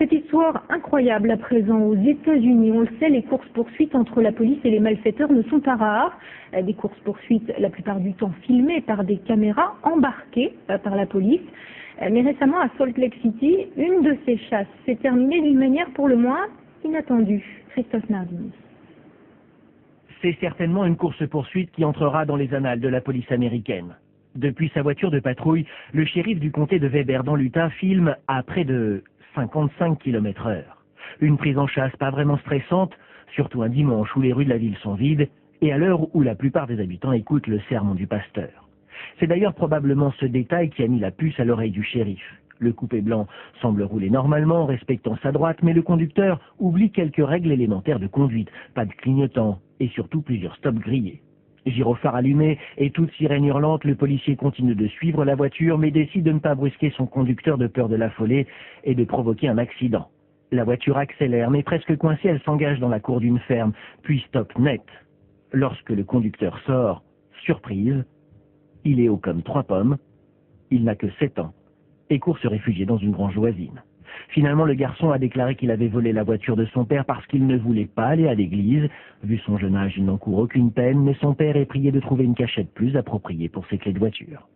Cette histoire incroyable à présent aux États-Unis. On le sait, les courses-poursuites entre la police et les malfaiteurs ne sont pas rares. Des courses-poursuites la plupart du temps filmées par des caméras embarquées par la police. Mais récemment à Salt Lake City, une de ces chasses s'est terminée d'une manière pour le moins inattendue. Christophe Nardini. C'est certainement une course-poursuite qui entrera dans les annales de la police américaine. Depuis sa voiture de patrouille, le shérif du comté de Weber dans l'Utah filme à près de 55 km/h. Une prise en chasse pas vraiment stressante, surtout un dimanche où les rues de la ville sont vides et à l'heure où la plupart des habitants écoutent le sermon du pasteur. C'est d'ailleurs probablement ce détail qui a mis la puce à l'oreille du shérif. Le coupé blanc semble rouler normalement en respectant sa droite, mais le conducteur oublie quelques règles élémentaires de conduite, pas de clignotant et surtout plusieurs stops grillés. Gyrophare allumé et toute sirène hurlante, le policier continue de suivre la voiture mais décide de ne pas brusquer son conducteur de peur de l'affoler et de provoquer un accident. La voiture accélère mais presque coincée, elle s'engage dans la cour d'une ferme, puis stoppe net. Lorsque le conducteur sort, surprise, il est haut comme 3 pommes, il n'a que 7 ans et court se réfugier dans une grange voisine. Finalement, le garçon a déclaré qu'il avait volé la voiture de son père parce qu'il ne voulait pas aller à l'église. Vu son jeune âge, il n'encourt aucune peine, mais son père est prié de trouver une cachette plus appropriée pour ses clés de voiture.